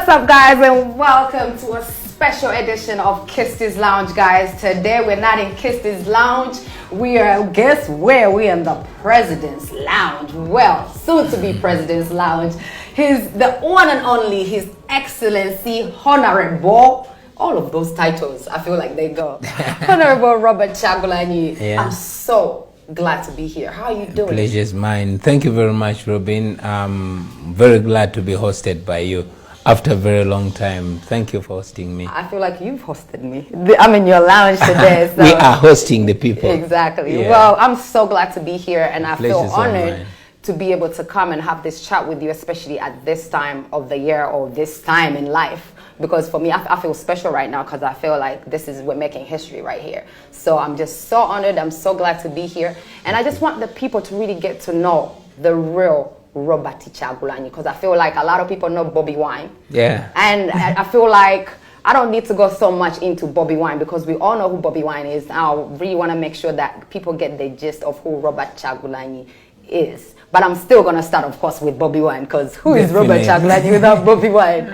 What's up, guys, and welcome to a special edition of Kisty's Lounge, guys. Today we're not in Kisty's Lounge. We are, guess where? We're in the President's Lounge. Well, soon to be President's Lounge. He's the one and only His Excellency Honorable. All of those titles, I feel like they go. Honorable Robert Kyagulanyi. Yeah. I'm so glad to be here. How are you doing? Pleasure's mine. Thank you very much, Robin. I'm very glad to be hosted by you after a very long time. Thank you for hosting me. I feel like you've hosted me. I'm in your lounge today. So. We are hosting the people. Exactly. Yeah. Well, I'm so glad to be here, and I feel Pleasure's all honored mine. to be able to come and have this chat with you, especially at this time of the year or this time in life. Because for me, I feel special right now because I feel like we're making history right here. So I'm just so honored. I'm so glad to be here. And I just want the people to really get to know the real Robert Kyagulanyi, because I feel like a lot of people know Bobiwine. Yeah. And I feel like I don't need to go so much into Bobiwine because we all know who Bobiwine is. I really want to make sure that people get the gist of who Robert Kyagulanyi is. But I'm still going to start, of course, with Bobiwine, because who is Robert Kyagulanyi without Bobiwine?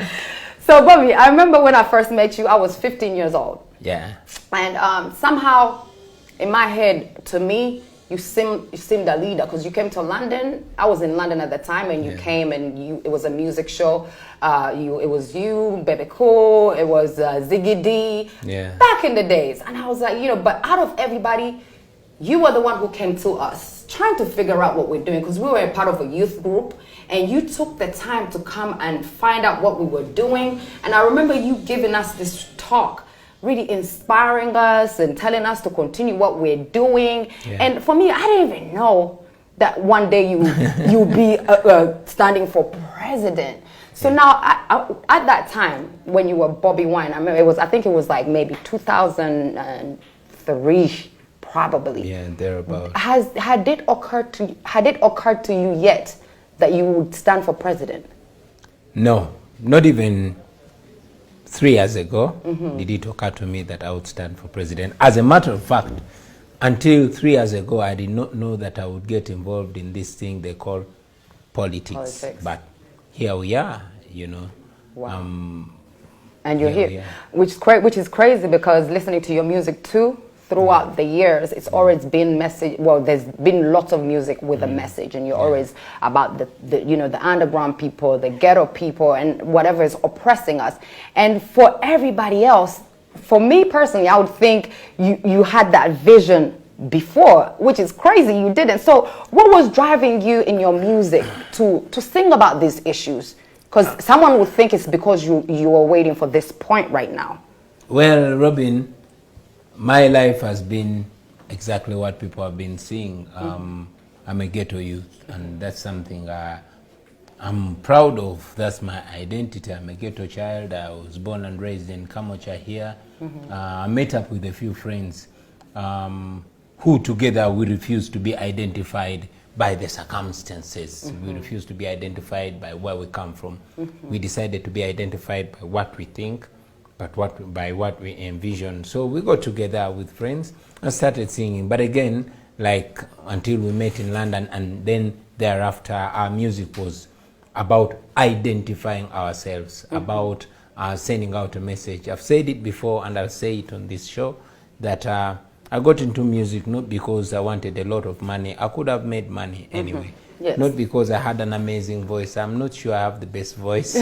So, Bobby, I remember when I first met you, I was 15 years old. Yeah. And somehow, in my head, to me, you seemed a leader because you came to London. I was in London at the time, and you came, and it was a music show. It was you, Baby Cool, it was Ziggy D. Yeah. Back in the days, and I was like, but out of everybody, you were the one who came to us, trying to figure out what we're doing, because we were a part of a youth group, and you took the time to come and find out what we were doing. And I remember you giving us this talk, really inspiring us and telling us to continue what we're doing. Yeah. And for me, I didn't even know that one day you'll be standing for president. So now, at that time, when you were Bobiwine, I remember I think it was like maybe 2003. Probably. Yeah, thereabout. Had it occurred to you yet that you would stand for president? No, not even 3 years ago did it occur to me that I would stand for president. As a matter of fact, until 3 years ago, I did not know that I would get involved in this thing they call politics. But here we are, Wow. And you're here. Which is crazy, because listening to your music too, throughout the years, it's always been message. Well, there's been lots of music with a message, and you're always about the underground people, the ghetto people, and whatever is oppressing us. And for everybody else, for me personally, I would think you had that vision before, which is crazy. You didn't. So, what was driving you in your music to sing about these issues? Because someone would think it's because you are waiting for this point right now. Well, Robin, my life has been exactly what people have been seeing. I'm a ghetto youth, and that's something I'm proud of. That's my identity. I'm a ghetto child. I was born and raised in Kamocha here. I met up with a few friends who together we refuse to be identified by the circumstances. We refuse to be identified by where we come from. We decided to be identified by what we think, but by what we envision. So we got together with friends and started singing. But again, like until we met in London, and then thereafter, our music was about identifying ourselves, about sending out a message. I've said it before, and I'll say it on this show, that I got into music not because I wanted a lot of money. I could have made money anyway. Yes. Not because I had an amazing voice. I'm not sure I have the best voice,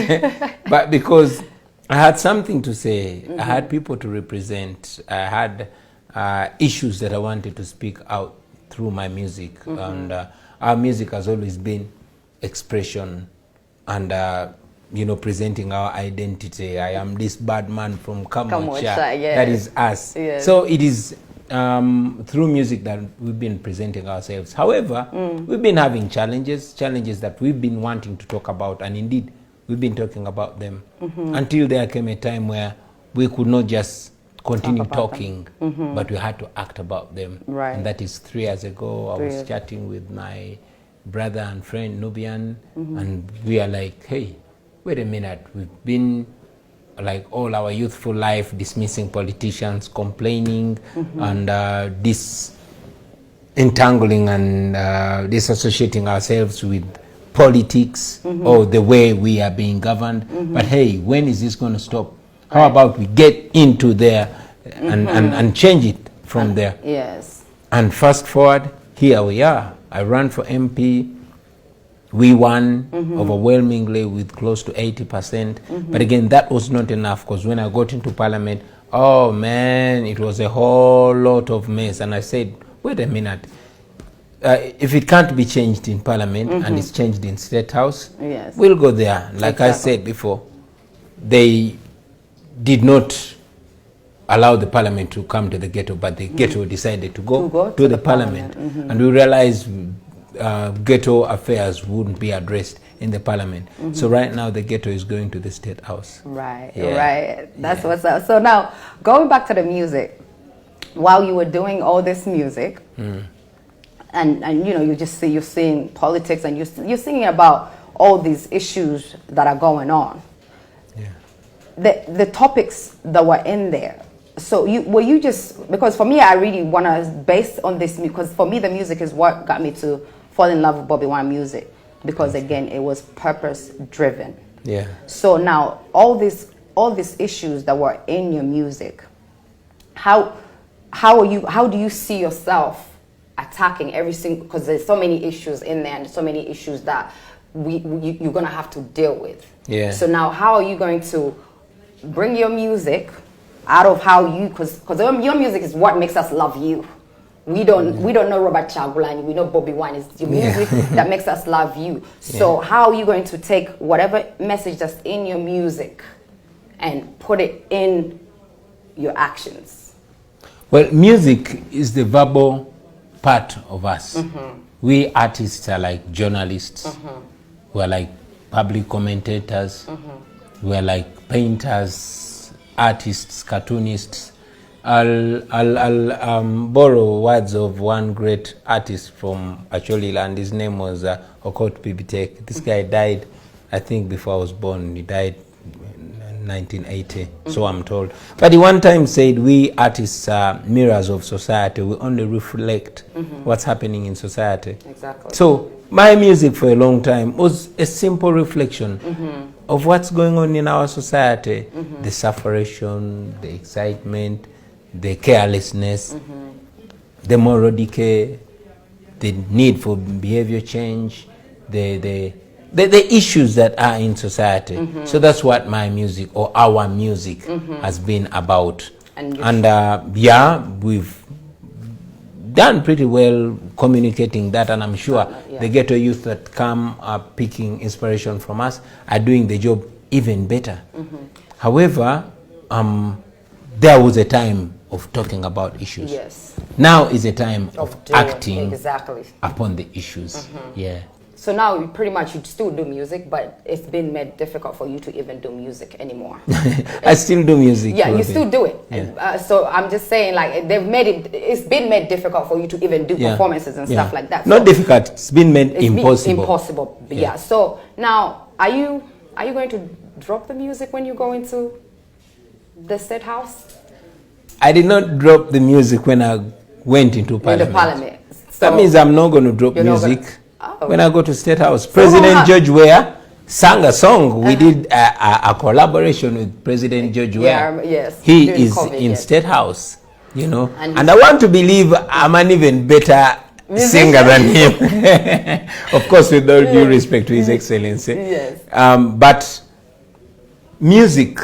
but because I had something to say. I had people to represent. I had issues that I wanted to speak out through my music. And our music has always been expression and, presenting our identity. I am this bad man from Kamocha. Yes. That is us. Yes. So it is through music that we've been presenting ourselves. However, we've been having challenges that we've been wanting to talk about, and indeed, we've been talking about them until there came a time where we could not just continue talking, but we had to act about them. Right. And that is 3 years ago. I was chatting with my brother and friend Nubian, and we are like, hey, wait a minute. We've been like all our youthful life dismissing politicians, complaining, and entangling and disassociating ourselves with politics or the way we are being governed. But hey, when is this going to stop? How about we get into there and change it from there? Yes. And fast forward, here we are. I ran for MP. We won overwhelmingly with close to 80%. But again, that was not enough, because when I got into parliament, oh man, it was a whole lot of mess. And I said, wait a minute. If it can't be changed in parliament and it's changed in state house, we'll go there. Like I said before, they did not allow the parliament to come to the ghetto, but the ghetto decided to go to the parliament. And we realized ghetto affairs wouldn't be addressed in the parliament. So right now the ghetto is going to the state house. Right. That's what's up. So now, going back to the music, while you were doing all this music, and you know, you're seeing politics, and you're singing about all these issues that are going on. The topics that were in there. So were you just, because for me, I really want to base on this, because for me the music is what got me to fall in love with Bobiwine music, because again, it was purpose driven. So now all these issues that were in your music, how do you see yourself attacking every single, because there's so many issues in there and so many issues that you're gonna have to deal with. So now how are you going to bring your music out of how you, because your music is what makes us love you. We don't know Robert Chagulanyi, we know Bobiwine. Is your music that makes us love you. So how are you going to take whatever message that's in your music and put it in your actions? Well, music is the verbal part of us. We artists are like journalists. We are like public commentators. We are like painters, artists, cartoonists. I'll borrow words of one great artist from Acholi Land. His name was Okot Pibitek. This guy died, I think, before I was born. He died in 1980, so I'm told. But he one time said, we artists are mirrors of society. We only reflect what's happening in society. So my music for a long time was a simple reflection of what's going on in our society. The sufferation, the excitement, the carelessness, the moral decay, the need for behavior change, the issues that are in society. So that's what my music, or our music, has been about. And yeah, we've done pretty well communicating that, and I'm sure the ghetto youth that come are picking inspiration from us are doing the job even better. However, there was a time of talking about issues. Now is a time of acting upon the issues. So now pretty much you still do music, but it's been made difficult for you to even do music anymore. I still do music. You still do it. So I'm just saying, like, it's been made difficult for you to even do performances and stuff like that. Not difficult, it's been made impossible. Impossible. So now, are you going to drop the music when you go into the state house? I did not drop the music when I went into parliament. So that means I'm not going to drop music when I go to state house. President George Weah sang a song. We did a collaboration with President George Weah. He is in state house, you know, and I want to believe I'm an even better singer than him. Of course, with all due respect to His Excellency. But music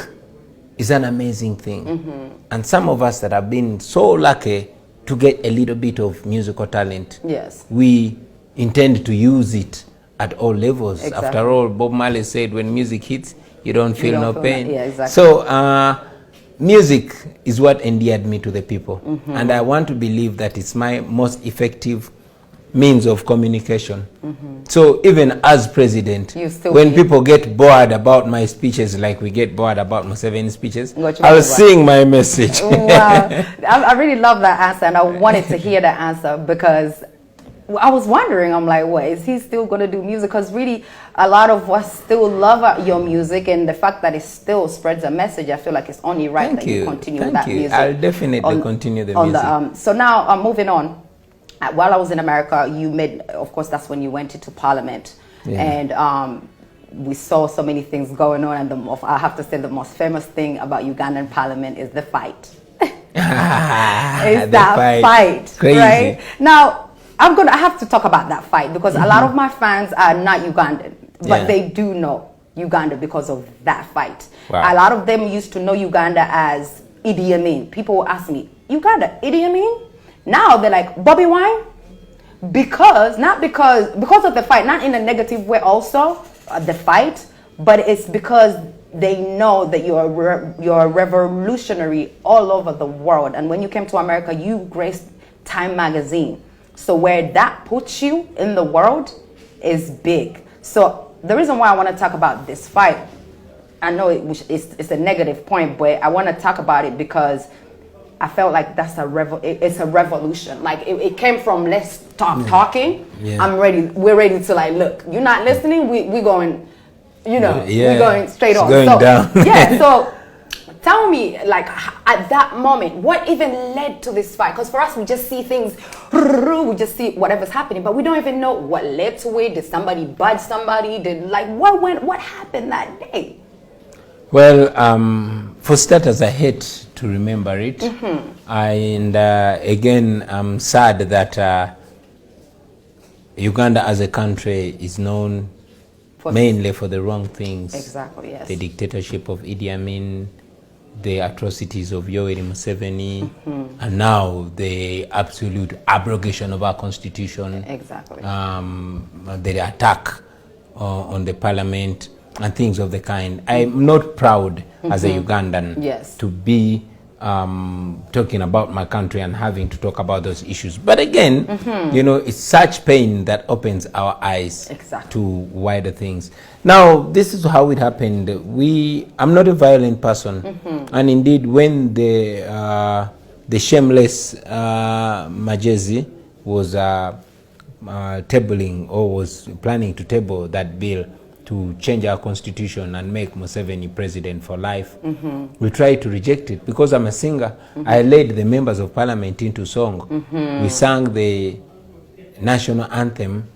is an amazing thing. And some of us that have been so lucky to get a little bit of musical talent, we intend to use it at all levels. After all, Bob Marley said, when music hits, you don't feel no pain. So music is what endeared me to the people. And I want to believe that it's my most effective means of communication. So even as president, when people get bored about my speeches, like we get bored about Museveni's speeches, I'll sing my message. Wow. I really love that answer, and I wanted to hear that answer, because I was wondering, I'm like, what, is he still going to do music? Because really, a lot of us still love your music, and the fact that it still spreads a message, I feel like it's only right that you continue that music. I'll definitely continue the music. So now, moving on. While I was in America, you made, of course, that's when you went into parliament. and we saw so many things going on, and I have to say the most famous thing about Ugandan parliament is the fight. It's that fight, crazy. Right? Now, I have to talk about that fight because a lot of my fans are not Ugandan, but they do know Uganda because of that fight. Wow. A lot of them used to know Uganda as Idi Amin. People will ask me, Uganda, Idi Amin? Now they're like, Bobiwine? Because of the fight, not in a negative way also, the fight, but it's because they know that you're a revolutionary all over the world. And when you came to America, you graced Time magazine. So where that puts you in the world is big. So the reason why I want to talk about this fight, I know it's a negative point, but I want to talk about it because I felt like that's it's a revolution. Like it came from let's stop talking. Yeah. We're ready to like, look, you're not listening. We're going, we're going straight on. Going down. Yeah. So tell me, like at that moment, what even led to this fight? Because for us, we just see things, we just see whatever's happening, but we don't even know what led to it. Did somebody budge somebody? What happened that day? Well, for starters, I hate to remember it. And again, I'm sad that Uganda as a country is known mainly for the wrong things. Exactly, yes. The dictatorship of Idi Amin, the atrocities of Yoweri Museveni, and now the absolute abrogation of our constitution. Exactly. The attack on the parliament and things of the kind. I'm not proud as a Ugandan to be talking about my country and having to talk about those issues. But again, it's such pain that opens our eyes to wider things. Now, this is how it happened. I'm not a violent person. And indeed, when the shameless Majezi was tabling or was planning to table that bill to change our constitution and make Museveni president for life, we tried to reject it because I'm a singer. I led the members of parliament into song. We sang the national anthem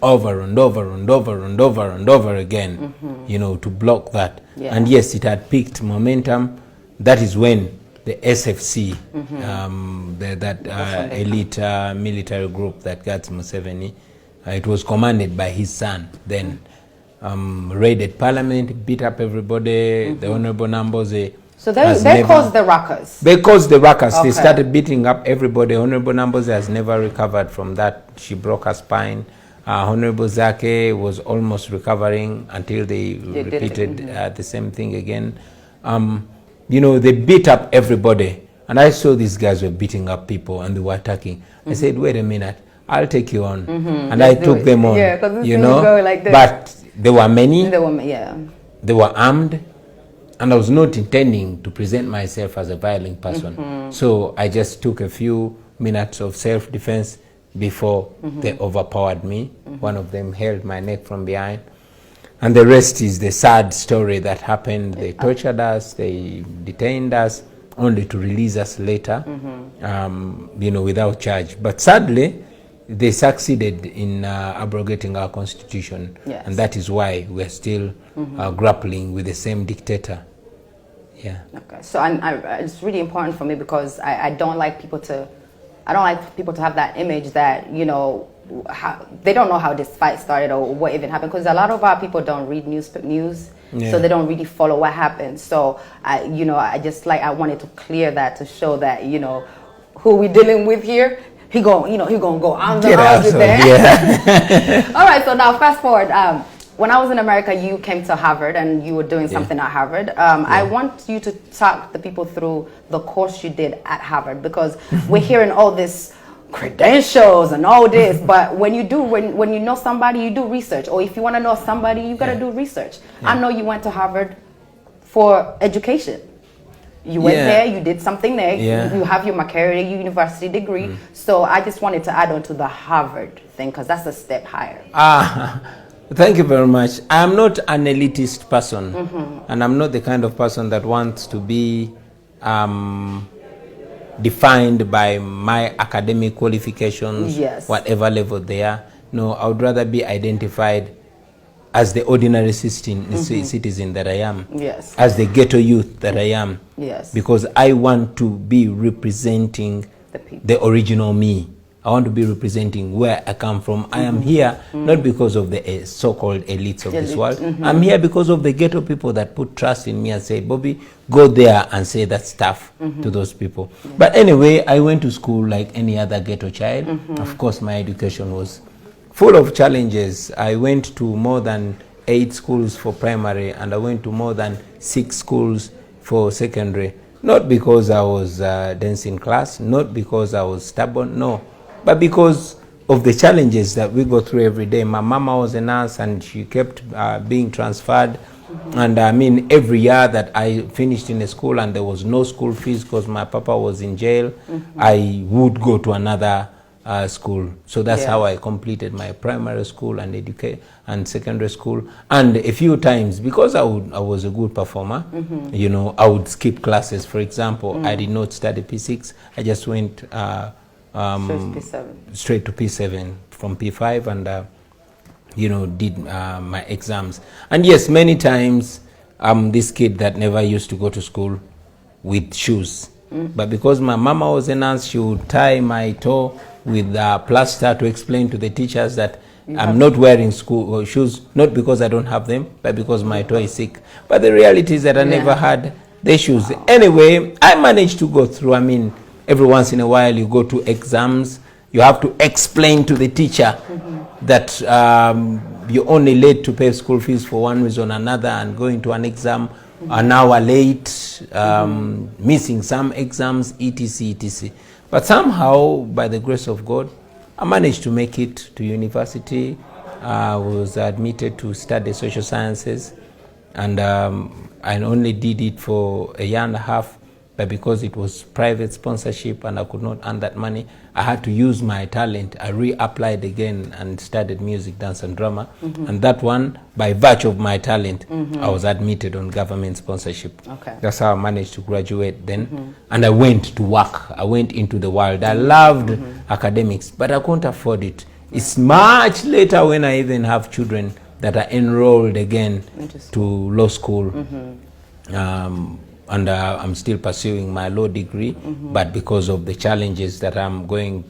over and over and over and over and over again, to block that. And yes, it had picked momentum. That is when the SFC, that elite military group that guards Museveni, it was commanded by his son then, raided parliament, beat up everybody, the Honorable Namboze. So they caused the ruckus. They caused the ruckus. They started beating up everybody. Honorable Namboze has never recovered from that. She broke her spine. Honorable Zake was almost recovering until they repeated the same thing again. They beat up everybody. And I saw these guys were beating up people and they were attacking. I said, wait a minute, I'll take you on. And I took them on. Yeah, because going like this. But there were many. They were armed. And I was not intending to present myself as a violent person. So I just took a few minutes of self-defense before they overpowered me. One of them held my neck from behind. And the rest is the sad story that happened. They tortured us, they detained us, only to release us later, without charge. But sadly, they succeeded in abrogating our constitution. And that is why we're still grappling with the same dictator. Yeah. Okay. So it's really important for me because I don't like people to have that image that, they don't know how this fight started or what even happened, because a lot of our people don't read news, so they don't really follow what happened. So I wanted to clear that, to show that, who we dealing with here. He gonna go on the road there. Yeah. All right. So now fast forward. When I was in America, you came to Harvard and you were doing something at Harvard. I want you to talk the people through the course you did at Harvard, because we're hearing all this credentials and all this, but when you know somebody, you do research. Or if you want to know somebody, you got to do research. I know you went to Harvard for education. You went there, you did something there, you have your McCarry University degree. So I just wanted to add on to the Harvard thing, because that's a step higher. Thank you very much. I'm not an elitist person, and I'm not the kind of person that wants to be defined by my academic qualifications, whatever level they are. No, I would rather be identified as the ordinary citizen that I am. Yes. As the ghetto youth that I am. Yes. Because I want to be representing the original me. I want to be representing where I come from. I am here not because of the so-called elites of this world. I'm here because of the ghetto people that put trust in me and say, Bobby, go there and say that stuff to those people. But anyway, I went to school like any other ghetto child. Of course, my education was full of challenges. I went to more than 8 schools for primary, and I went to more than 6 schools for secondary. Not because I was dancing class, not because I was stubborn, no, but because of the challenges that we go through every day. My mama was a nurse, and she kept being transferred. And I mean, every year that I finished in a school and there was no school fees because my papa was in jail, I would go to another school. So that's how I completed my primary school and secondary school. And a few times, because I was a good performer, you know, I would skip classes. For example, I did not study P6. I just went straight to P7 from P5 and you know, did my exams. And yes, many times I'm this kid that never used to go to school with shoes. But because my mama was a nurse, she would tie my toe with plaster to explain to the teachers that I'm not wearing school shoes, not because I don't have them, but because my toe is sick. But the reality is that I never had the shoes. Anyway, I managed to go through. I mean, every once in a while you go to exams, you have to explain to the teacher that you're only late to pay school fees for one reason or another, and going to an exam an hour late, missing some exams, etc, etc. But somehow, by the grace of God, I managed to make it to university. I was admitted to study social sciences, and I only did it for a year and a half, but because it was private sponsorship and I could not earn that money, I had to use my talent. I reapplied again and studied music, dance and drama. And that one, by virtue of my talent, I was admitted on government sponsorship. That's how I managed to graduate then. And I went to work. I went into the world. I loved academics, but I couldn't afford it. It's much later when I even have children that are enrolled again to law school. And I'm still pursuing my law degree, but because of the challenges that I'm going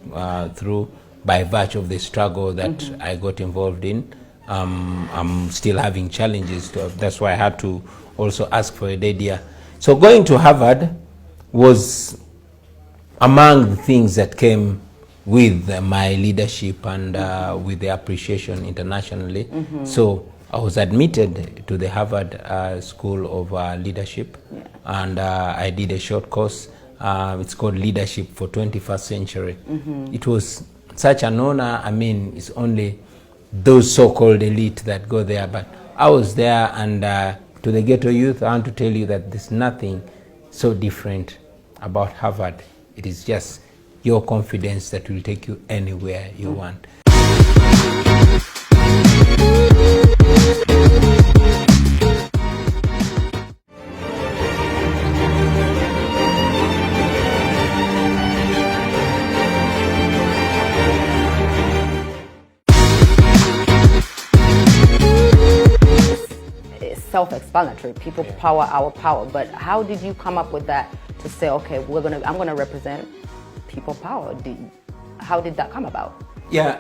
through by virtue of the struggle that I got involved in, I'm still having challenges. That's why I had to also ask for a dead year. So going to Harvard was among the things that came with my leadership and with the appreciation internationally. So I was admitted to the Harvard School of Leadership, and I did a short course. It's called Leadership for 21st Century. It was such an honor. I mean, it's only those so-called elite that go there, but I was there, and to the ghetto youth, I want to tell you that there's nothing so different about Harvard. It is just your confidence that will take you anywhere you want. Self-explanatory. People power, our power. But how did you come up with that to say, okay, I'm gonna represent people power? How did that come about? Yeah,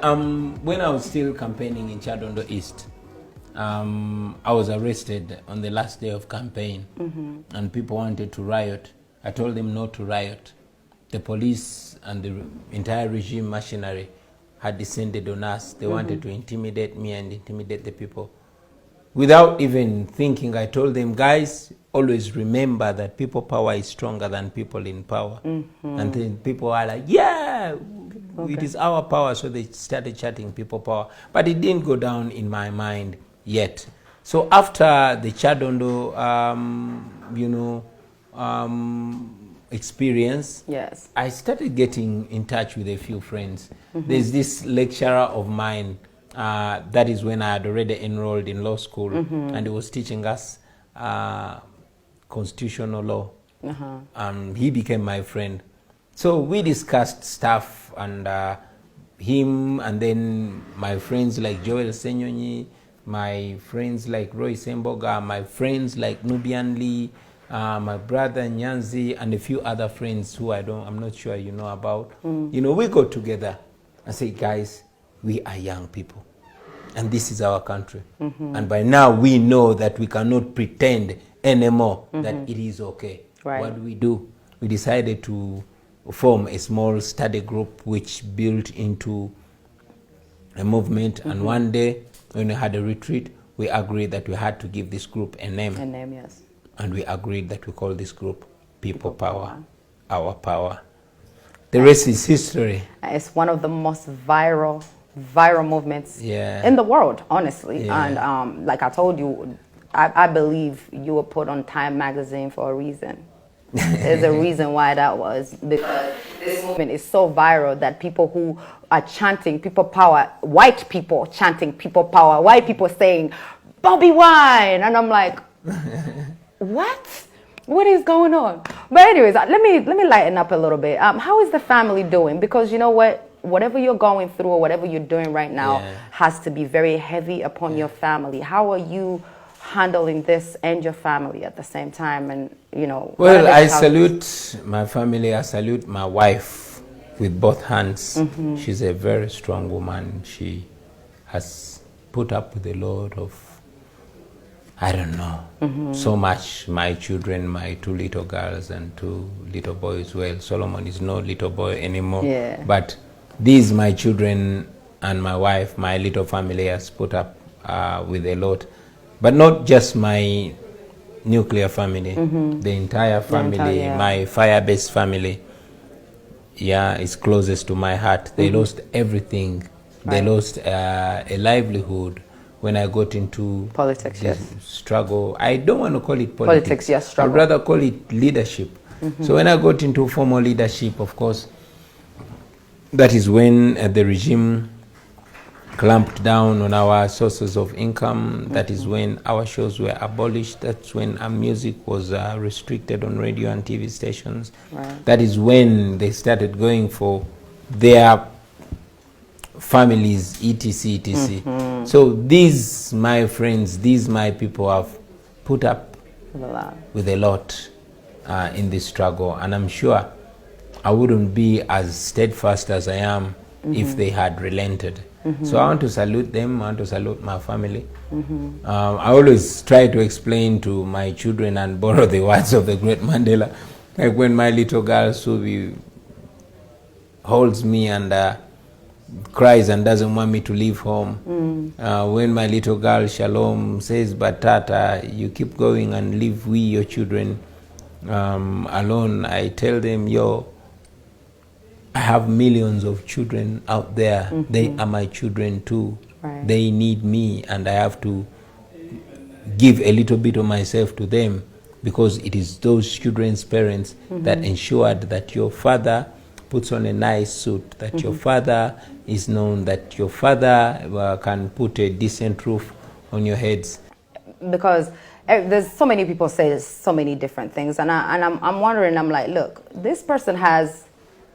when I was still campaigning in Chadondo East, I was arrested on the last day of campaign, and people wanted to riot. I told them not to riot. The police and the entire regime machinery had descended on us. They wanted to intimidate me and intimidate the people. Without even thinking, I told them, guys, always remember that people power is stronger than people in power. And then people are like, yeah, it is our power. So they started chatting people power. But it didn't go down in my mind yet. So after the Chadondo, experience, I started getting in touch with a few friends. There's this lecturer of mine. That is when I had already enrolled in law school, and he was teaching us constitutional law. He became my friend. So we discussed stuff, and him, and then my friends like Joel Senyonyi, my friends like Roy Semboga, my friends like Nubian Lee, my brother Nyanzi, and a few other friends who I'm not sure you know about. You know, we go together and say, guys, we are young people, and this is our country. And by now we know that we cannot pretend anymore that it is okay. Right. What do? We decided to form a small study group which built into a movement. And one day when we had a retreat, we agreed that we had to give this group a name. A name, yes. And we agreed that we call this group People Power, Our Power. The rest is history. It's one of the most viral movements in the world, honestly. And like I told you, I believe you were put on Time magazine for a reason. There's a reason why that was, because this movement is so viral that people who are chanting people power, white people chanting people power, white people saying Bobiwine, and I'm like, what is going on? But anyways, let me lighten up a little bit. How is the family doing? Because you know what, whatever you're going through or whatever you're doing right now has to be very heavy upon your family. How are you handling this and your family at the same time? And you know, well, I salute my family. I salute my wife with both hands. She's a very strong woman. She has put up with a lot of, I don't know, so much. My children, my 2 little girls and 2 little boys. Well, Solomon is no little boy anymore. But these, my children and my wife, my little family has put up with a lot. But not just my nuclear family, the entire family, my fire-based family, is closest to my heart. They lost everything. They lost a livelihood when I got into politics, struggle. I don't want to call it politics. Struggle. I'd rather call it leadership. So when I got into formal leadership, of course, that is when the regime clamped down on our sources of income. That is when our shows were abolished. That's when our music was restricted on radio and TV stations. That is when they started going for their families, etc. So these, my friends, these my people have put up with a lot in this struggle, and I'm sure I wouldn't be as steadfast as I am if they had relented. So I want to salute them. I want to salute my family. I always try to explain to my children and borrow the words of the great Mandela. Like when my little girl Subi holds me and cries and doesn't want me to leave home. When my little girl Shalom says, but Tata, you keep going and leave we, your children, alone. I tell them, I have millions of children out there. They are my children too. They need me, and I have to give a little bit of myself to them, because it is those children's parents that ensured that your father puts on a nice suit, that your father is known, that your father can put a decent roof on your heads. Because there's so many people say so many different things, and I'm wondering, I'm like, look, this person has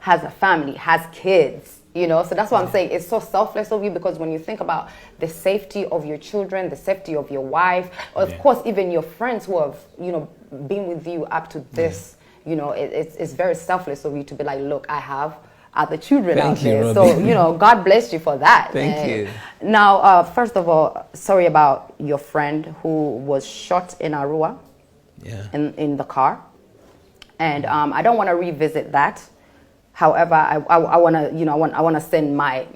a family, has kids, you know, so that's what I'm saying. It's so selfless of you, because when you think about the safety of your children, the safety of your wife, of course, even your friends who have, you know, been with you up to this, you know, it's very selfless of you to be like, look, I have other children out there. Robin. So, you know, God bless you for that. Thank you. Now, first of all, sorry about your friend who was shot in Arua, in the car. And I don't want to revisit that. However, I want to, you know, I want to send my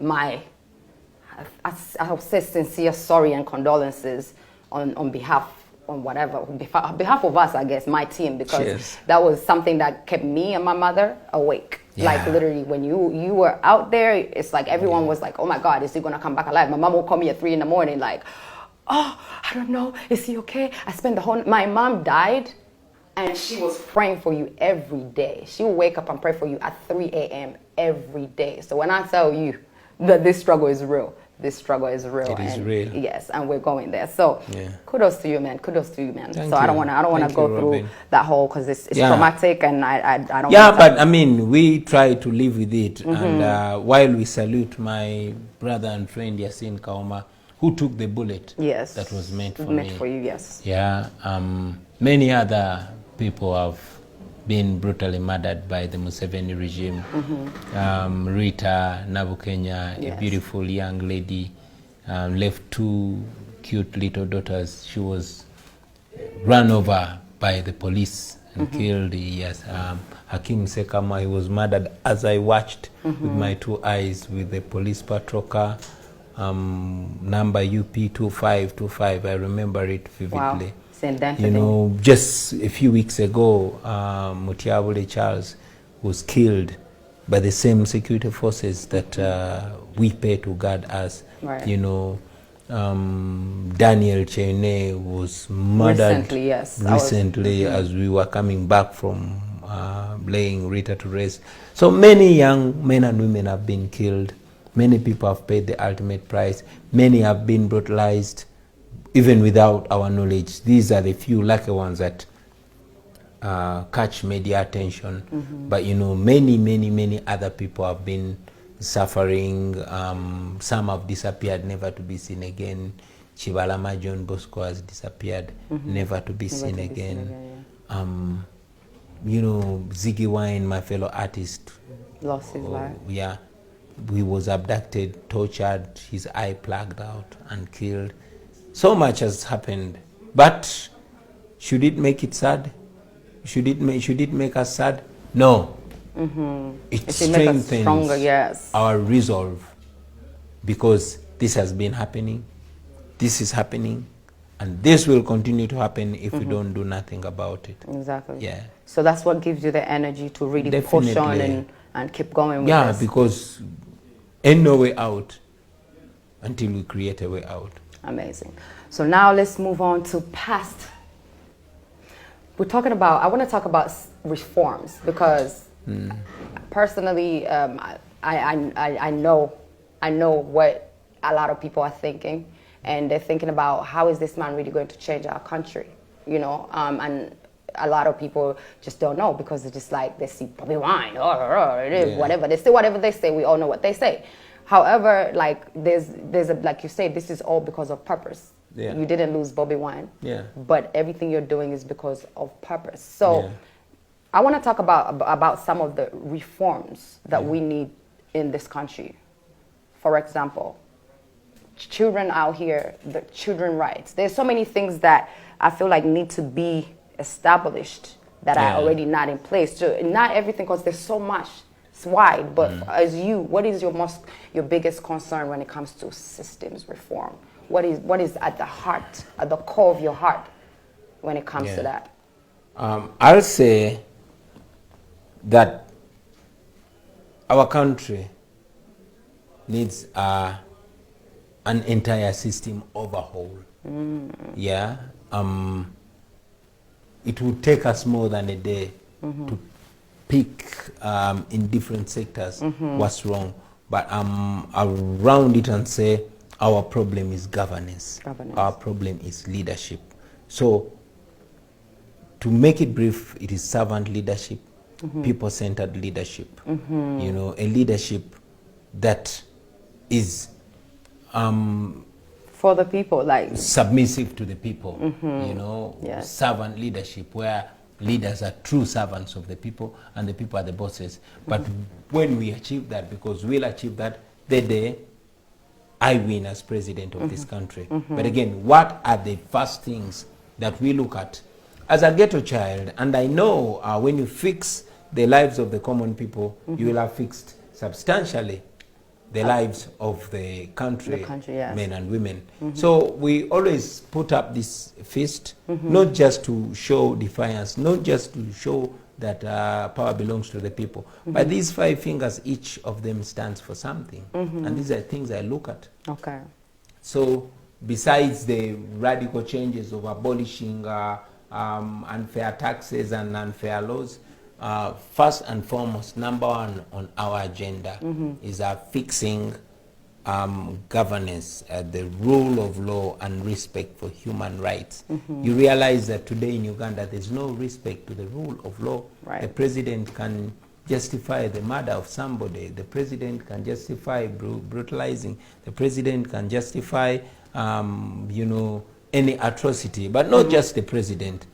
I would say sincere sorry and condolences on behalf of us, I guess, my team, because that was something that kept me and my mother awake. Like literally, when you were out there, it's like everyone was like, oh my God, is he gonna come back alive? My mom will call me at 3 in the morning, like, oh, I don't know, is he okay? I spent the whole, my mom died, and she was praying for you every day. She would wake up and pray for you at 3 a.m. every day. So when I tell you that this struggle is real, this struggle is real. It is real. Yes, and we're going there. So kudos to you, man. Kudos to you, man. Thank so you. I don't want to go through that whole, because it's traumatic, and I don't. Yeah, but I mean, we try to live with it. And while we salute my brother and friend Yasin Kauma, who took the bullet, yes, that was meant for me. Meant for you, yes. Yeah. Many other people have been brutally murdered by the Museveni regime. Rita Nabukenya, a beautiful young lady, left 2 cute little daughters. She was run over by the police and killed. Yes, Hakim Sekama, he was murdered as I watched with my 2 eyes, with the police patrol car, number UP2525. I remember it vividly. Wow. You know, just a few weeks ago, Mutiabule Charles was killed by the same security forces that we pay to guard us. Right. You know, Daniel Chene was murdered recently as we were coming back from laying Rita to rest. So many young men and women have been killed. Many people have paid the ultimate price. Many have been brutalized, even without our knowledge. These are the few lucky ones that catch media attention. But you know, many other people have been suffering. Some have disappeared, never to be seen again. Chibalama John Bosco has disappeared, never to be seen again. You know, Ziggy Wine, my fellow artist, lost his life. Yeah, he was abducted, tortured, his eye plugged out and killed. So much has happened, but should it make it sad? Should it make us sad? No. It strengthens our resolve, because this has been happening, this is happening, and this will continue to happen if we don't do nothing about it. Exactly. Yeah. So that's what gives you the energy to really push on and keep going with this. This. Because ain't no way out until we create a way out. Amazing. So now let's move on to past. I want to talk about reforms, because personally, I know what a lot of people are thinking, and they're thinking about how is this man really going to change our country, you know, and a lot of people just don't know, because they're just like, they see Bobiwine, whatever. They say whatever they say, we all know what they say. However, like there's a, like you say, this is all because of purpose. Yeah. You didn't lose Bobiwine. Yeah. But everything you're doing is because of purpose. So I want to talk about some of the reforms that we need in this country. For example, children out here, the children rights. There's so many things that I feel like need to be established that are already not in place. So not everything, because there's so much. It's wide, but as you, what is your biggest concern when it comes to systems reform? What is at the heart, at the core of your heart, when it comes to that? I'll say that our country needs an entire system overhaul. Yeah. It would take us more than a day to pick in different sectors what's wrong, but I'll round it and say our problem is governance. Our problem is leadership. So to make it brief, it is servant leadership, people-centered leadership. You know, a leadership that is for the people, like submissive to the people. You know, servant leadership, where leaders are true servants of the people and the people are the bosses. But when we achieve that, because we'll achieve that the day I win as president of this country. But again, what are the first things that we look at as a ghetto child? And I know when you fix the lives of the common people, you will have fixed substantially the lives of the country, men and women. So we always put up this fist, not just to show defiance, not just to show that power belongs to the people, but these 5 fingers, each of them stands for something. And these are things I look at. Okay. So besides the radical changes of abolishing unfair taxes and unfair laws, first and foremost, number one on our agenda is fixing governance, the rule of law, and respect for human rights, you realize that today in Uganda there's no respect to the rule of law. Right. The president can justify the murder of somebody. The president can justify brutalizing. The president can justify, you know, any atrocity, but not just the president.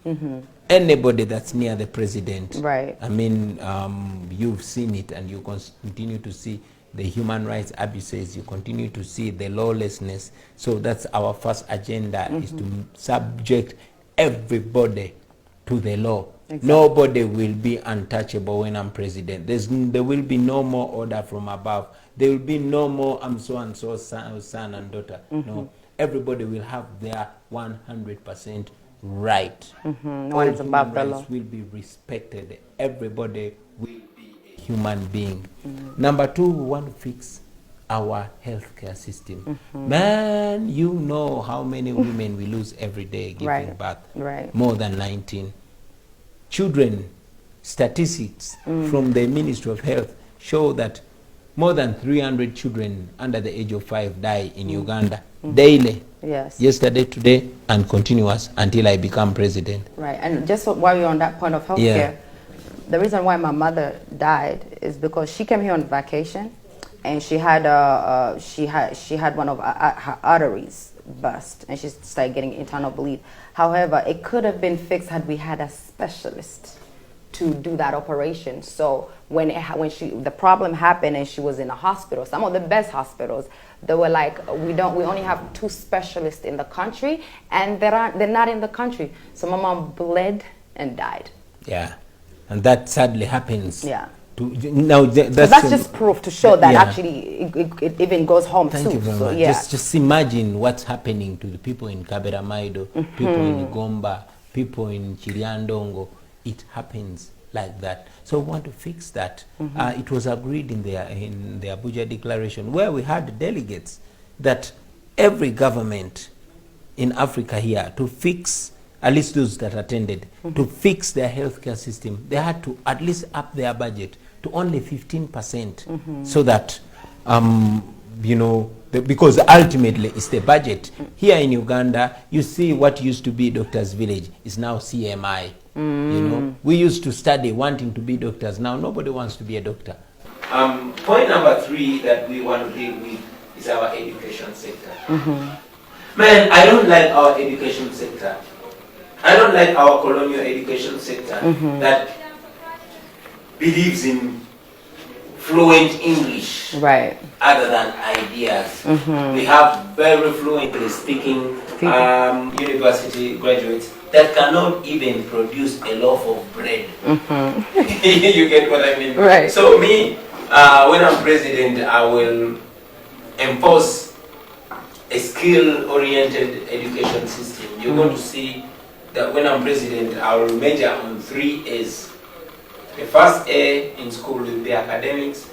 Anybody that's near the president. Right. I mean, you've seen it, and you continue to see the human rights abuses. You continue to see the lawlessness. So that's our first agenda, is to subject everybody to the law. Exactly. Nobody will be untouchable when I'm president. There will be no more order from above. There will be no more I'm so and so son and daughter. No, everybody will have their 100% right. No one is above the law. Will be respected. Everybody will be a human being. Number two, we want to fix our healthcare system. Man, you know how many women we lose every day giving birth. Right. More than 19. Children, statistics from the Ministry of Health show that more than 300 children under the age of 5 die in Uganda daily. Yes. Yesterday, today, and continuous until I become president. Right. And just while you're on that point of healthcare, the reason why my mother died is because she came here on vacation, and she had one of her arteries burst, and she started getting internal bleed. However, it could have been fixed had we had a specialist to do that operation. So when the problem happened and she was in a hospital, some of the best hospitals, they were like, we only have 2 specialists in the country, and they're not in the country. So my mom bled and died. Yeah, and that sadly happens. Yeah. Now that's just proof to show that actually it even goes home too. Thank you very much. Yeah. Just imagine what's happening to the people in Kaberamaido, people in Gomba, people in Chiliandongo. It happens like that. So we want to fix that. It was agreed in the Abuja Declaration, where we had delegates, that every government in Africa here, to fix, at least those that attended, to fix their healthcare system, they had to at least up their budget to only 15%, so that, you know, because ultimately it's the budget. Here in Uganda, you see what used to be Doctor's Village is now CMI. You know, we used to study wanting to be doctors. Now nobody wants to be a doctor. Point number 3 that we want to deal with is our education sector. Man, I don't like our education sector. I don't like our colonial education sector that believes in fluent English, right, other than ideas. We have very fluently speaking university graduates that cannot even produce a loaf of bread. You get what I mean? Right. So me, when I'm president, I will enforce a skill-oriented education system. You're going to see that when I'm president, I will major on 3 A's. The first A in school will be academics,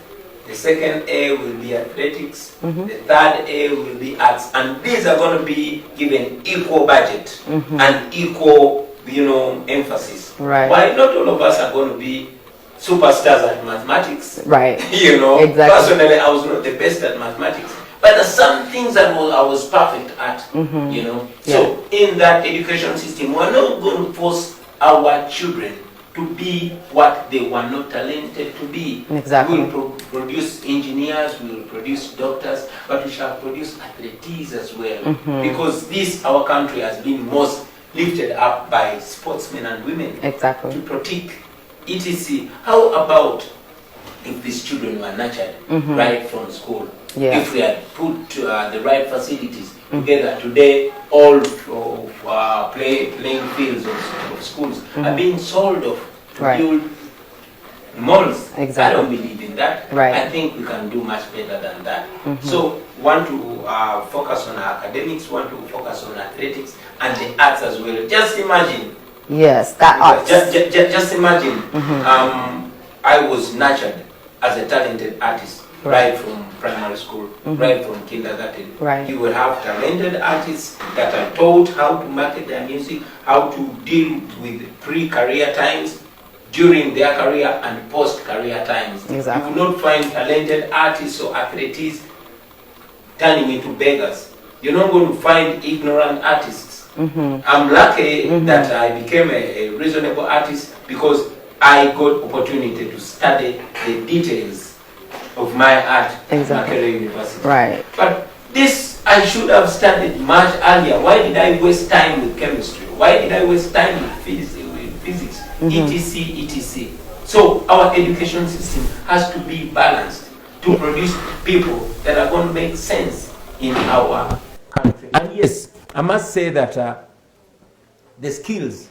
the second A will be athletics, the third A will be arts, and these are going to be given equal budget and equal, you know, emphasis. Right. Why not all of us are going to be superstars at mathematics? Right. You know, exactly. Personally, I was not the best at mathematics, but there's some things that I was perfect at, you know. Yeah. So in that education system, we're not going to force our children to be what they were not talented to be. Exactly. We will produce engineers, we will produce doctors, but we shall produce athletes as well. Because this, our country, has been most lifted up by sportsmen and women. Exactly. To protect etc. How about if these children were nurtured right from school? Yeah. If we had put the right facilities together today, all playing fields of schools are being sold off to build malls. Exactly. I don't believe in that. Right. I think we can do much better than that. So want to focus on academics, want to focus on athletics and the arts as well. Just imagine. Yes, that arts. Just imagine. I was nurtured as a talented artist. Right from primary school, right from kindergarten. Right. You will have talented artists that are taught how to market their music, how to deal with pre-career times, during their career and post-career times. Exactly. You will not find talented artists or athletes turning into beggars. You're not going to find ignorant artists. I'm lucky that I became a reasonable artist because I got opportunity to study the details of my art at Makerere University. Right. But this I should have studied much earlier. Why did I waste time with chemistry? Why did I waste time with physics? etc. etc. So our education system has to be balanced to produce people that are going to make sense in our country. And yes, I must say that the skills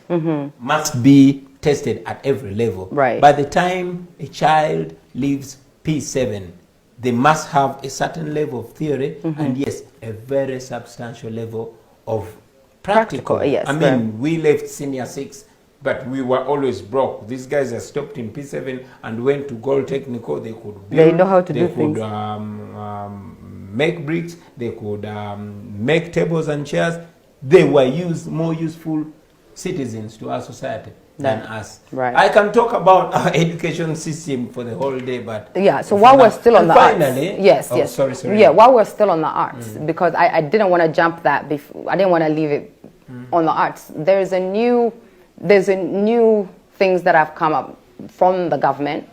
must be tested at every level. Right. By the time a child leaves P7, they must have a certain level of theory and yes, a very substantial level of practical. Yes, I mean, we left senior 6, but we were always broke. These guys are stopped in P7 and went to Gold Technical. They could build, they know how to do things. They could make bricks. They could make tables and chairs. They were more useful citizens to our society than us. Right. I can talk about our education system for the whole day, but yeah. So while we're still on the finally, arts, yes, yes. Sorry. Yeah, while we're still on the arts, because I didn't want to jump that before. I didn't want to leave it on the arts. There's a new things that have come up from the government,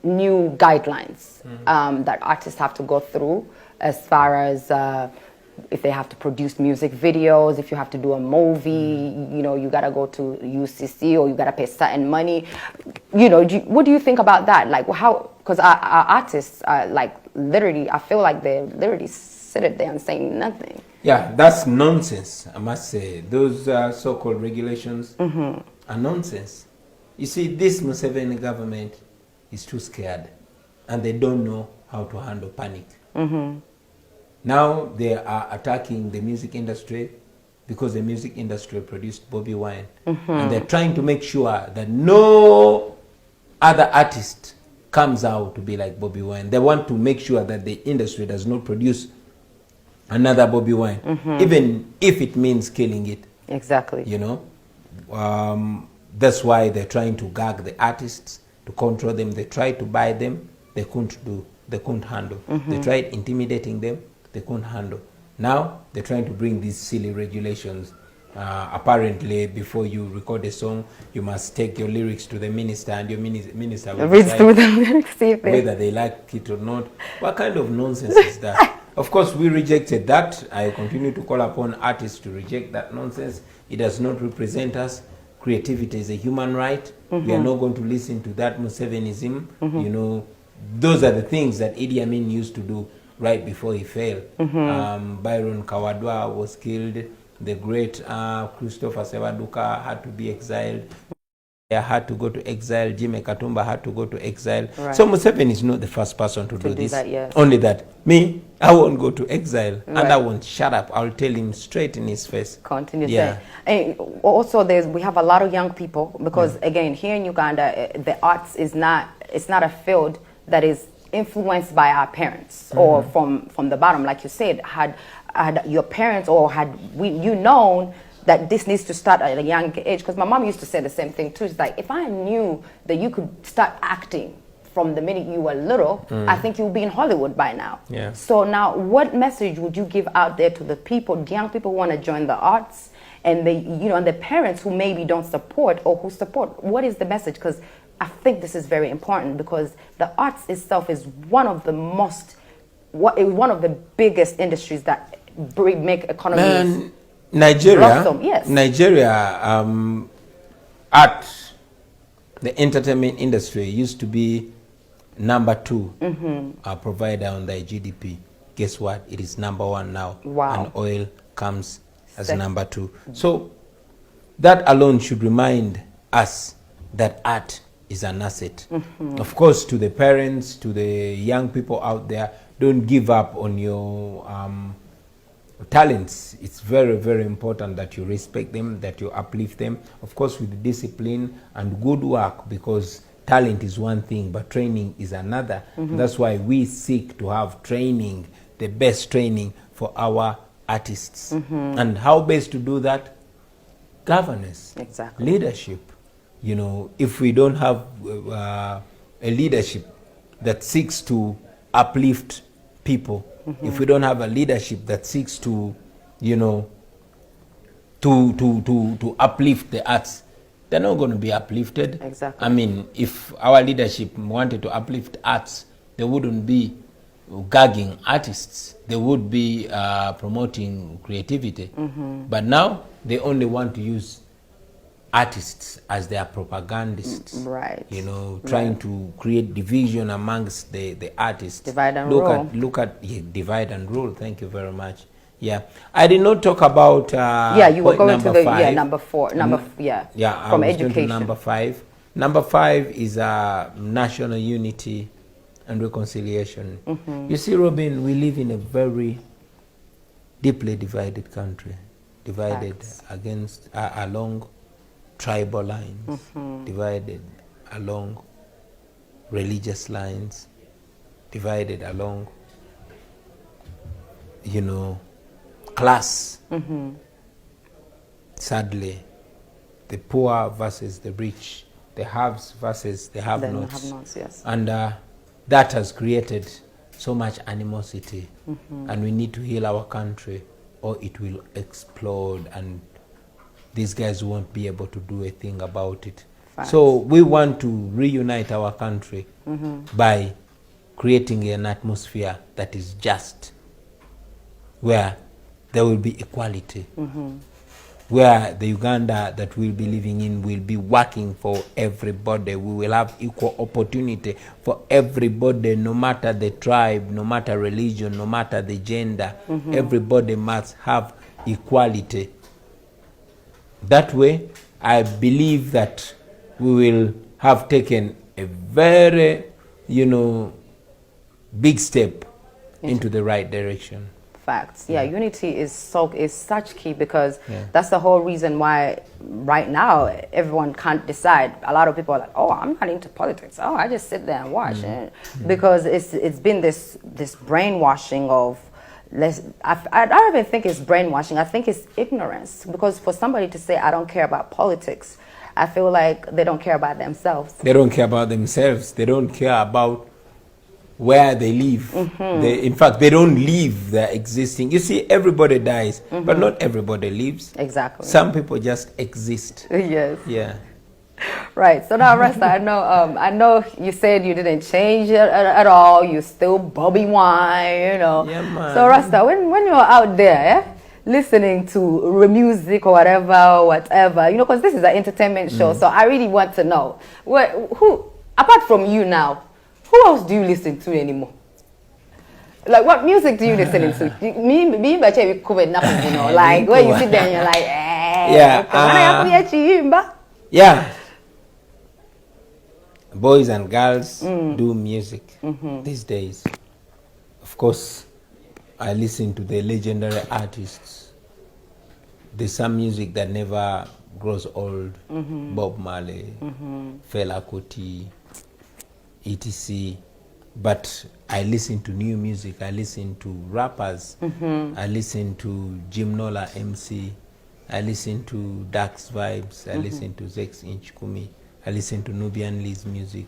new guidelines that artists have to go through as far as if they have to produce music videos, if you have to do a movie, you know, you got to go to UCC or you got to pay certain money. You know, what do you think about that? Like how, because our artists are like literally, I feel like they're literally sitting there and saying nothing. Yeah, that's nonsense, I must say. Those so-called regulations are nonsense. You see, this Museveni government is too scared and they don't know how to handle panic. Now they are attacking the music industry because the music industry produced Bobiwine. And they're trying to make sure that no other artist comes out to be like Bobiwine. They want to make sure that the industry does not produce another Bobiwine, even if it means killing it. Exactly. You know, that's why they're trying to gag the artists, to control them. They tried to buy them, they couldn't handle. They tried intimidating them, they couldn't handle. Now they're trying to bring these silly regulations. Apparently, before you record a song, you must take your lyrics to the minister, and your minister will read through the lyrics, whether they like it or not. What kind of nonsense is that? Of course, we rejected that. I continue to call upon artists to reject that nonsense. It does not represent us. Creativity is a human right. We are not going to listen to that Musevenism. You know, those are the things that Idi Amin used to do right before he fell. Byron Kawadwa was killed. The great Christopher Sewaduka had to be exiled. Had to go to exile. Jimmy Katumba had to go to exile. Right. So Museveni is not the first person to do this. That, yes. Only that me, I won't go to exile, and I won't shut up. I'll tell him straight in his face. Continue. Yeah. And also, we have a lot of young people because again, here in Uganda, the arts is not a field that is influenced by our parents or from the bottom, like you said. Had your parents or had you known that this needs to start at a young age, because my mom used to say the same thing too. It's like, if I knew that you could start acting from the minute you were little, I think you'll be in Hollywood by now. Yeah. So now, what message would you give out there to the people, the young people who want to join the arts, and and the parents who maybe don't support or who support? What is the message? Because I think this is very important, because the arts itself is one of the biggest industries that make economies. Nigeria, blossom, yes. Nigeria, art, the entertainment industry used to be number 2 provider on the GDP. Guess what? It is number 1 now. Wow. And oil comes as number 2. So that alone should remind us that art is an asset. Of course, to the parents, to the young people out there, don't give up on your talents. It's very, very important that you respect them, that you uplift them, of course with discipline and good work, because talent is one thing but training is another. That's why we seek to have training, the best training for our artists. And how best to do that? Governance, leadership. You know, if we don't have a leadership that seeks to uplift people, if we don't have a leadership that seeks to, you know, to uplift the arts, they're not going to be uplifted. Exactly. I mean, if our leadership wanted to uplift arts, they wouldn't be gagging artists. They would be promoting creativity. But now they only want to use artists as their propagandists. Right. You know, trying to create division amongst the artists. Divide and rule. Look at divide and rule. Thank you very much. Yeah, I did not talk about. You were going to the five. number 4. From I was education. going to number 5. Number 5 is national unity and reconciliation. You see, Robin, we live in a very deeply divided country, divided against along tribal lines, divided along religious lines, divided along, you know, class. Sadly, the poor versus the rich, the haves versus the have-nots. Yes. And that has created so much animosity. And we need to heal our country or it will explode and these guys won't be able to do a thing about it. Facts. So we want to reunite our country by creating an atmosphere that is just, where there will be equality, where the Uganda that we'll be living in will be working for everybody. We will have equal opportunity for everybody, no matter the tribe, no matter religion, no matter the gender. Everybody must have equality. That way, I believe that we will have taken a very, you know, big step into the right direction. Facts. Yeah, unity is such key, because that's the whole reason why right now everyone can't decide. A lot of people are like, oh, I'm not into politics. Oh, I just sit there and watch. Because it's been this brainwashing of, I don't even think it's brainwashing. I think it's ignorance. Because for somebody to say, I don't care about politics, I feel like they don't care about themselves. They don't care about themselves. They don't care about where they live. In fact, they don't live their existing. You see, everybody dies, but not everybody lives. Exactly. Some people just exist. Yes. Yeah. Right. So now, Rasta, I know you said you didn't change at all. You still Bobiwine, you know. Yeah, man. So Rasta, when you're out there listening to music or whatever, you know, because this is an entertainment show, so I really want to know who, apart from you now, who else do you listen to anymore? Like, what music do you listen to? Me, but you covered nothing, you know. Like, where you sit there and you're like, yeah. Boys and girls do music these days. Of course, I listen to the legendary artists. There's some music that never grows old. Bob Marley, Fela Kuti, etc. But I listen to new music. I listen to rappers. I listen to Jim Nola MC. I listen to Dax Vibes. I listen to Zex Inch Kumi. I listen to Nubian Lee's music.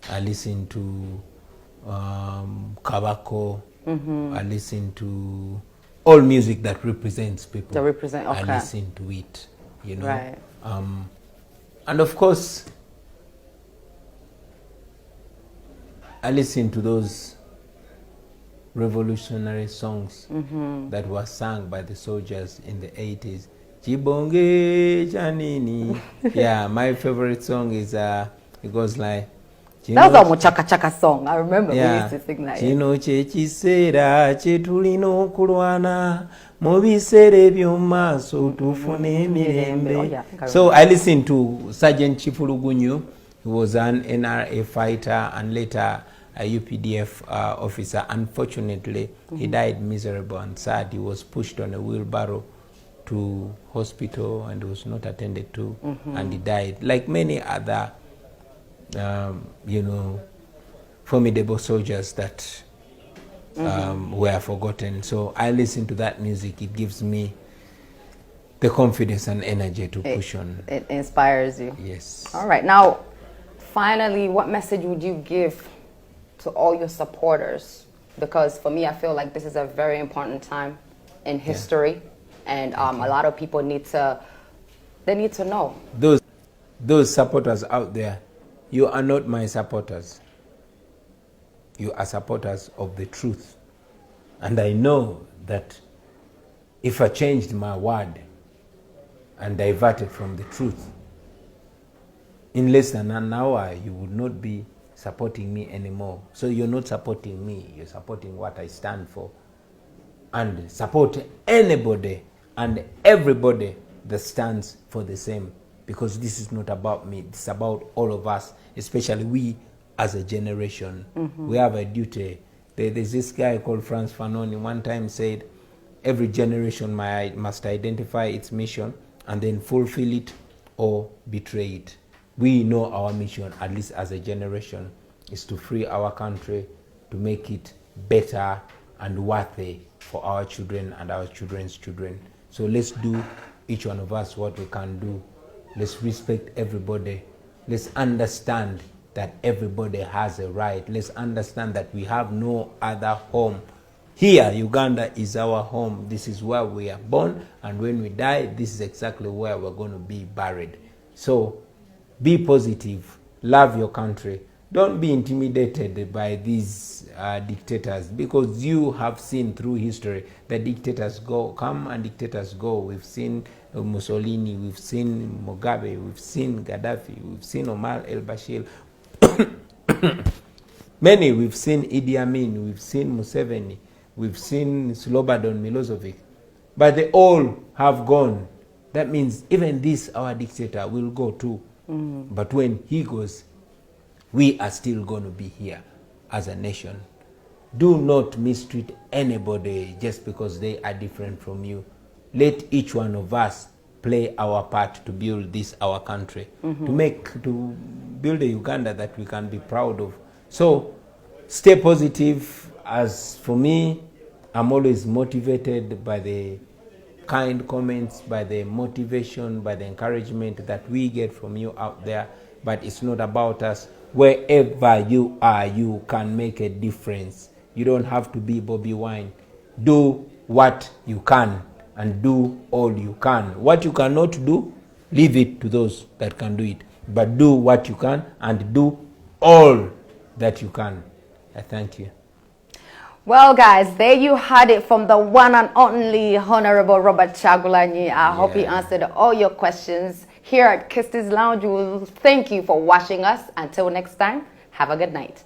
I listen to Kabako. I listen to all music that represents people. That represent, okay. I listen to it, you know. Right. And of course, I listen to those revolutionary songs that were sung by the soldiers in the 80s. Chibonge Janini. Yeah, my favorite song is, it goes like, that was a Chaka Chaka song. I remember we used to sing that. Chino chisera chetulino kulwana mubisere by'omaso tufune emirembe. So I listened to Sergeant Chifulugunyu, who was an NRA fighter and later a UPDF officer. Unfortunately, he died miserable and sad. He was pushed on a wheelbarrow to hospital and was not attended to, and he died. Like many other, you know, formidable soldiers that were forgotten. So I listen to that music. It gives me the confidence and energy to push on. It inspires you. Yes. All right. Now, finally, what message would you give to all your supporters because for me, I feel like this is a very important time in history, and a lot of people need to know. Those supporters out there, you are not my supporters. You are supporters of the truth. And I know that if I changed my word and diverted from the truth, in less than an hour, you would not be supporting me anymore. So you're not supporting me, you're supporting what I stand for. And support anybody and everybody that stands for the same. Because this is not about me, it's about all of us, especially we as a generation. We have a duty. There's this guy called Franz Fanon one time said, every generation must identify its mission and then fulfill it or betray it. We know our mission, at least as a generation, is to free our country, to make it better and worthy for our children and our children's children. So let's do, each one of us, what we can do. Let's respect everybody. Let's understand that everybody has a right. Let's understand that we have no other home. Here, Uganda is our home. This is where we are born, and when we die, this is exactly where we're going to be buried. So, be positive. Love your country. Don't be intimidated by these dictators, because you have seen through history that dictators come and dictators go. We've seen Mussolini, we've seen Mugabe, we've seen Gaddafi, we've seen Omar el-Bashir. Many, we've seen Idi Amin, we've seen Museveni, we've seen Slobodan Milosevic, but they all have gone. That means even this, our dictator, will go too. But when he goes, we are still going to be here as a nation. Do not mistreat anybody just because they are different from you. Let each one of us play our part to build this, our country, to build a Uganda that we can be proud of. So stay positive. As for me, I'm always motivated by the kind comments, by the motivation, by the encouragement that we get from you out there. But it's not about us. Wherever you are, you can make a difference. You don't have to be Bobiwine. Do what you can and do all you can. What you cannot do, leave it to those that can do it. But do what you can and do all that you can. I thank you. Well, guys, there you had it from the one and only Honorable Robert Kyagulanyi. I hope he answered all your questions. Here at Kirsties Lounge, we will thank you for watching us. Until next time, have a good night.